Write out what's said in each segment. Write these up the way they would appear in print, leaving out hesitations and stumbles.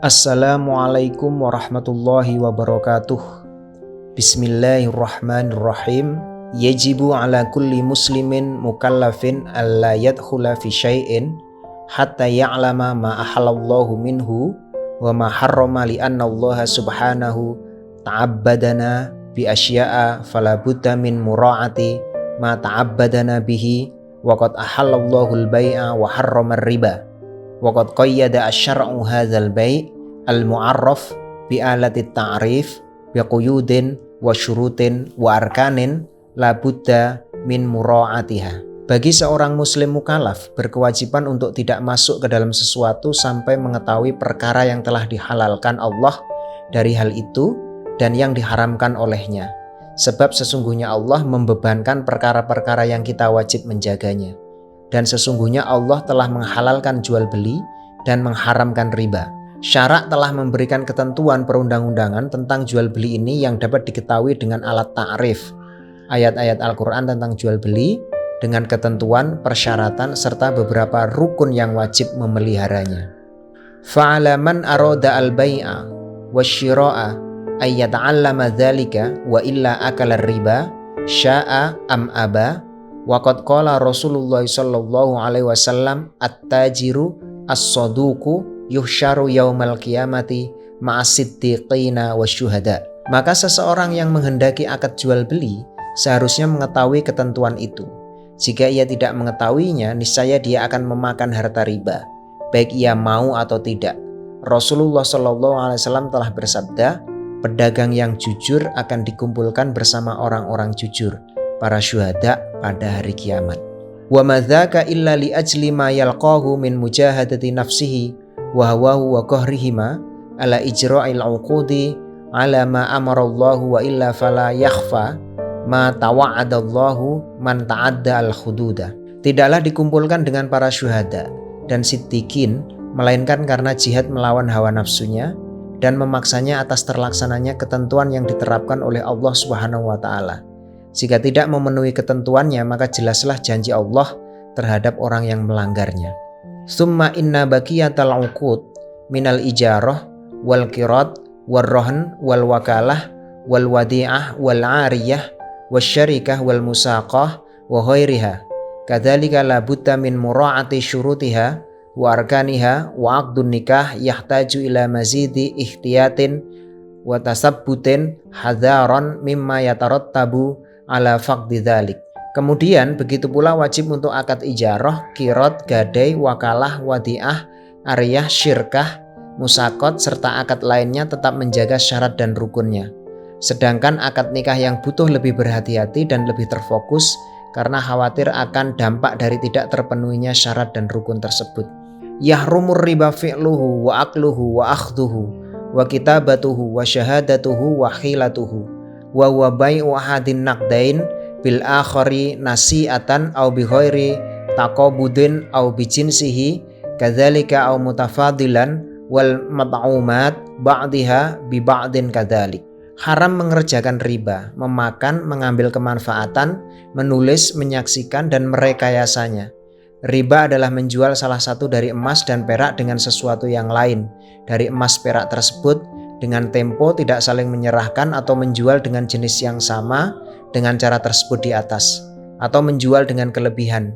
Assalamualaikum warahmatullahi wabarakatuh. Bismillahirrahmanirrahim. Yajibu ala kulli muslimin mukallafin alla yadkhula fi syai'in hatta ya'lama ma ahallallahu minhu wa ma harrama li anna Allah subhanahu ta'abbadana bi asya'a fala budda min mura'ati ma ta'abbadana bihi wa qad ahallallahu al-bai'a wa harrama ar-riba wa qad qayyada asy-syar'u hadzal bai' al-mu'arraf bi alati ta'rif bi quyudin wa syurutin wa arkanin la budda min mura'atiha. Bagi seorang muslim mukallaf berkewajiban untuk tidak masuk ke dalam sesuatu sampai mengetahui perkara yang telah dihalalkan Allah dari hal itu dan yang diharamkan olehnya. Sebab sesungguhnya Allah membebankan perkara-perkara yang kita wajib menjaganya. Dan sesungguhnya Allah telah menghalalkan jual beli dan mengharamkan riba. Syarak telah memberikan ketentuan perundang-undangan tentang jual beli ini yang dapat diketahui dengan alat ta'rif. Ayat-ayat Al-Quran tentang jual beli dengan ketentuan, persyaratan, serta beberapa rukun yang wajib memeliharanya. Fa'ala man arada al-bai'a wasyira'a ayyata'allama dzalika wa illa akala riba sya'a am aba wa qad qala Rasulullah sallallahu alaihi wasallam at-tajiru as-saduqu yuhsyaru yaumal qiyamati ma'as-siddiqina wasyuhada. Maka seseorang yang menghendaki akad jual beli seharusnya mengetahui ketentuan itu. Jika ia tidak mengetahuinya, niscaya dia akan memakan harta riba, baik ia mau atau tidak. Rasulullah SAW telah bersabda, pedagang yang jujur akan dikumpulkan bersama orang-orang jujur, para syuhada pada hari kiamat. Wa madzaka illa li ajli ma yalqahu min mujahadati nafsihi wa hawahu wa qahrihima ala ijra'il 'uqudi ala ma amarallahu wa illa fala yakhfa ma tawa'adallahu man ta'adda al-hududa. Tidaklah dikumpulkan dengan para syuhada dan siddiqin melainkan karena jihad melawan hawa nafsunya dan memaksanya atas terlaksananya ketentuan yang diterapkan oleh Allah Subhanahu wa taala. Jika tidak memenuhi ketentuannya, maka jelaslah janji Allah terhadap orang yang melanggarnya. Summa inna baqiyatal 'uqud minal ijarah wal qirat wal rahn wal wakalah wal wadi'ah wal 'ariyah wasyarikah wal musaqah wa ghairiha kadzalika la budda min mura'ati syurutiha wa arkaniha wa 'aqdun nikah yahtaju ila mazidi ihtiyatin wa tasabbutin hadaran mimma yatarattabu ala faqdi dzalik. Kemudian begitu pula wajib untuk akad ijarah, kirot, gadai, wakalah, wadi'ah, ariyah, syirkah, musakot, serta akad lainnya tetap menjaga syarat dan rukunnya. Sedangkan akad nikah yang butuh lebih berhati-hati dan lebih terfokus karena khawatir akan dampak dari tidak terpenuhinya syarat dan rukun tersebut. Yahrumur riba fi'luhu wa akluhu wa akhduhu wa kitabatuhu wa syahadatuhu wa khilatuhu wa bai'u ahadin naqdain bil akhari nasi'atan aw bi ghairi taqabudin aw bi jinsihi kadzalika aw mutafadilan wal mat'umat ba'daha bi ba'din kadzalik. Haram mengerjakan riba, memakan, mengambil kemanfaatan, menulis, menyaksikan dan merekayasanya. Riba adalah menjual salah satu dari emas dan perak dengan sesuatu yang lain dari emas perak tersebut dengan tempo tidak saling menyerahkan atau menjual dengan jenis yang sama dengan cara tersebut di atas, atau menjual dengan kelebihan.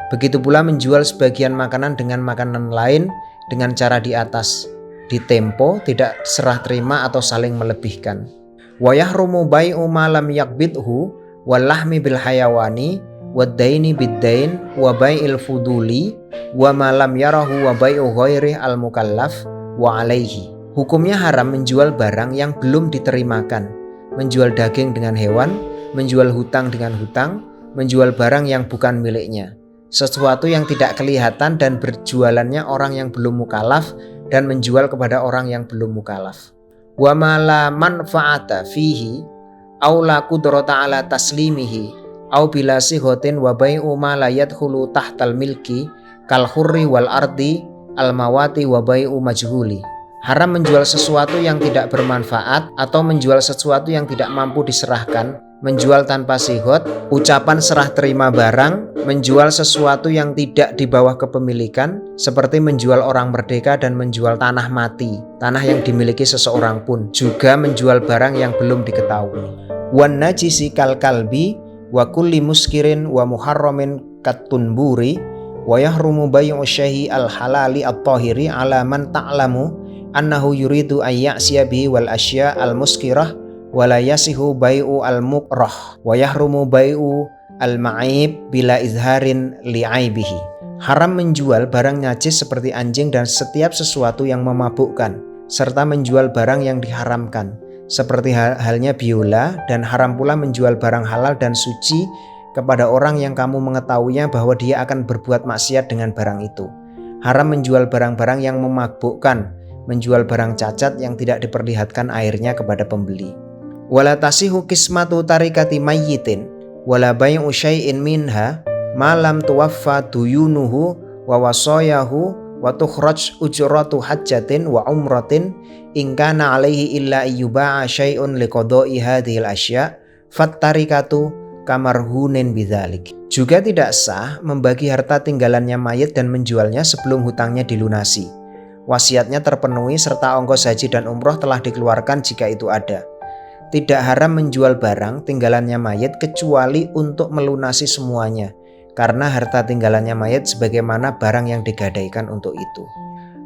Begitu pula menjual sebagian makanan dengan makanan lain dengan cara di atas, di tempo, tidak serah terima atau saling melebihkan. Wa yahrumu bai'u ma lam yaqbidhu wal lahmi bil hayawani wad daini bid dain wa bai'il fuduli wa ma lam yarahu wa bai'u ghairi al mukallaf wa alaihi. Hukumnya haram menjual barang yang belum diterimakan, menjual daging dengan hewan, menjual hutang dengan hutang, menjual barang yang bukan miliknya, sesuatu yang tidak kelihatan dan berjualannya orang yang belum mukallaf dan menjual kepada orang yang belum mukallaf. Wa ma la manfa'ata fihi aw la qudrata ala taslimihi aw bila sihotin wa bai'u ma la yadkhulu tahtal milki kal hurri wal ardi al mawati wa bai'u majhuli. Haram menjual sesuatu yang tidak bermanfaat atau menjual sesuatu yang tidak mampu diserahkan menjual tanpa sihot, ucapan serah terima barang, menjual sesuatu yang tidak di bawah kepemilikan, seperti menjual orang merdeka dan menjual tanah mati, tanah yang dimiliki seseorang pun, juga menjual barang yang belum diketahui. Wan najisi kal kalbi wa kulli muskirin wa muharramin katunburi wa yahrumu bay'u syai'i al halali at-tahiri ala man ta'lamu annahu yuridu an ya'siya bihi wal asya al muskirah wa la yasihu bay'u al mukrah wa yahrumu bay'u al ma'ib bila izharin li'aibihi. Haram menjual barang najis seperti anjing dan setiap sesuatu yang memabukkan, serta menjual barang yang diharamkan seperti halnya biola, dan haram pula menjual barang halal dan suci kepada orang yang kamu mengetahuinya bahwa dia akan berbuat maksiat dengan barang itu. Haram menjual barang-barang yang memabukkan, menjual barang cacat yang tidak diperlihatkan airnya kepada pembeli. Wala tasihu qismatu tarikati mayyitin wala bay'u syai'in minha ma lam tuwaffa duyunuhu wa wasayahu wa tukhraj ujratu hajjatin wa umratin in kana alaihi illa ayyuba'a syai'un liqada'i hadhil asya' fattarikatu kamarhunin bidzalik. Juga tidak sah membagi harta tinggalannya mayit dan menjualnya sebelum hutangnya dilunasi. Wasiatnya terpenuhi serta ongkos haji dan umroh telah dikeluarkan jika itu ada. Tidak haram menjual barang tinggalannya mayit kecuali untuk melunasi semuanya, karena harta tinggalannya mayit sebagaimana barang yang digadaikan untuk itu.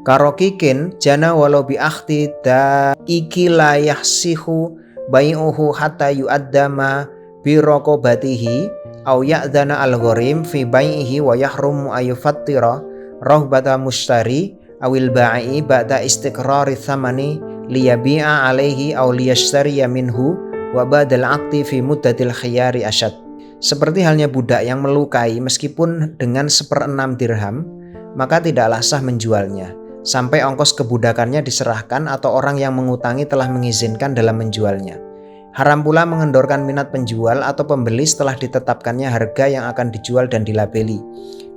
Karokikin jana walau bi akhti da iki la yahsihu bai'uhu hatta yu'addama bi raqabatihi aw ya'dana al-gharim fi bai'ihi wa yahrumu ayufattira rahbata mushtari awil ba'i ba'da istiqrari thamani liyabi'a alaihi aw liyashtariya minhu wa ba'dal aqti fi muddatil khiyari asyad. Seperti halnya budak yang melukai meskipun dengan 1/6 dirham, maka tidaklah sah menjualnya sampai ongkos kebudakannya diserahkan atau orang yang mengutangi telah mengizinkan dalam menjualnya. Haram pula mengendorkan minat penjual atau pembeli setelah ditetapkannya harga yang akan dijual dan dilabeli,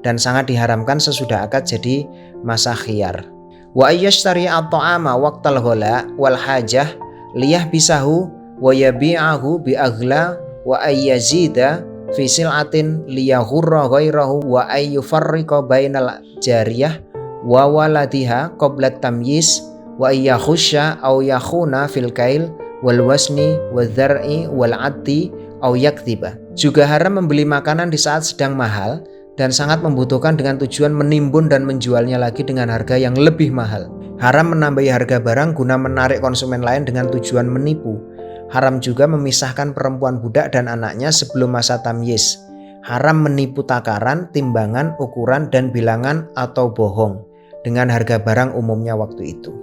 dan sangat diharamkan sesudah akad jadi masa khiyar. Wa ayyashtari at-ta'ama waqtal ghala wal hajah liyah bisahu wa yabi'ahu bi aghla wa ayyazida fi sil'atin liyaghurra ghairahu wa ayyufarriqa bainal jariyah wa waladiha qabla tamyiz wa ayyakhusha aw yakhuna fil kail wal wasni wal dzar'i wal addi aw yakdziba. Juga haram membeli makanan di saat sedang mahal dan sangat membutuhkan dengan tujuan menimbun dan menjualnya lagi dengan harga yang lebih mahal. Haram menambahi harga barang guna menarik konsumen lain dengan tujuan menipu. Haram juga memisahkan perempuan budak dan anaknya sebelum masa tamyiz. Haram menipu takaran, timbangan, ukuran, dan bilangan atau bohong dengan harga barang umumnya waktu itu.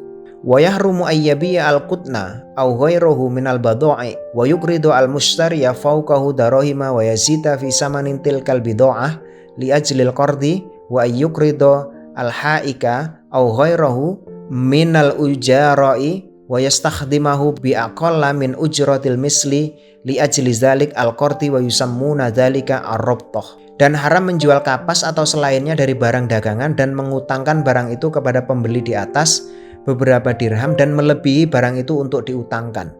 Wa yahrumu ayyabiya al-qutna aw ghairahu minal badha'i wa yuqridu al-mushtariya fawqahu darahima wa yazida fi samanin tilkal bidha'ah li ajlil qardi wa ayyuqridu al-ha'ika aw ghairahu minal ujara'i wa yastakhdimahu bi aqalla min ujratil misli li ajli zalik al-qardi wa yusammuna dzalika ar-rabtah. Dan haram menjual kapas atau selainnya dari barang dagangan dan mengutangkan barang itu kepada pembeli di atas beberapa dirham dan melebihi barang itu untuk diutangkan.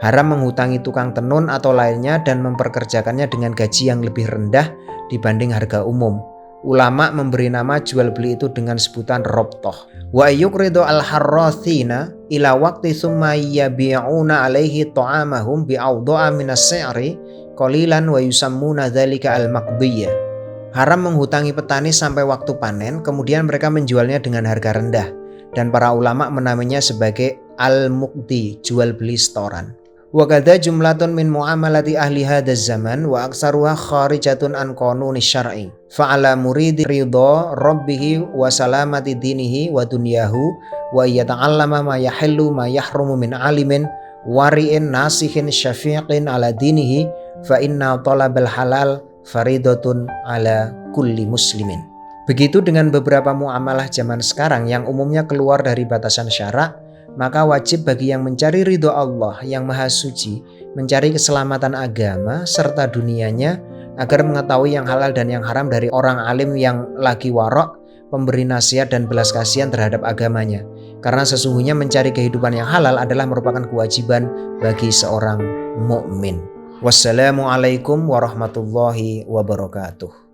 Haram menghutangi tukang tenun atau lainnya dan memperkerjakannya dengan gaji yang lebih rendah dibanding harga umum. Ulama memberi nama jual beli itu dengan sebutan robtoh. Wa yuqridu al-harrathina ila waqti thumma yabi'una alaihi ta'amahum bi'awda'a minas si'ri qalilan wa yusammuna dzalika al-maqdiyah. Haram menghutangi petani sampai waktu panen, kemudian mereka menjualnya dengan harga rendah, dan para ulama menamainya sebagai al-muqdi, jual beli setoran. Wa kadza jumlatun min muamalati ahli hadzal zaman wa aktsaruha kharijatun an qanuni syar'i fa ala muridi ridha rabbih wa salamati dinihi wa dunyahu wa yata'allama ma yahillu ma yahrumu min alimin wari'in nasihin syafiqin ala dinihi fa inna talabal halal faridatun ala kulli muslimin. Begitu dengan beberapa muamalah zaman sekarang yang umumnya keluar dari batasan syarak, maka wajib bagi yang mencari ridho Allah yang maha suci, mencari keselamatan agama serta dunianya agar mengetahui yang halal dan yang haram dari orang alim yang lagi warok, pemberi nasihat dan belas kasihan terhadap agamanya. Karena sesungguhnya mencari kehidupan yang halal adalah merupakan kewajiban bagi seorang mukmin. Wassalamualaikum warahmatullahi wabarakatuh.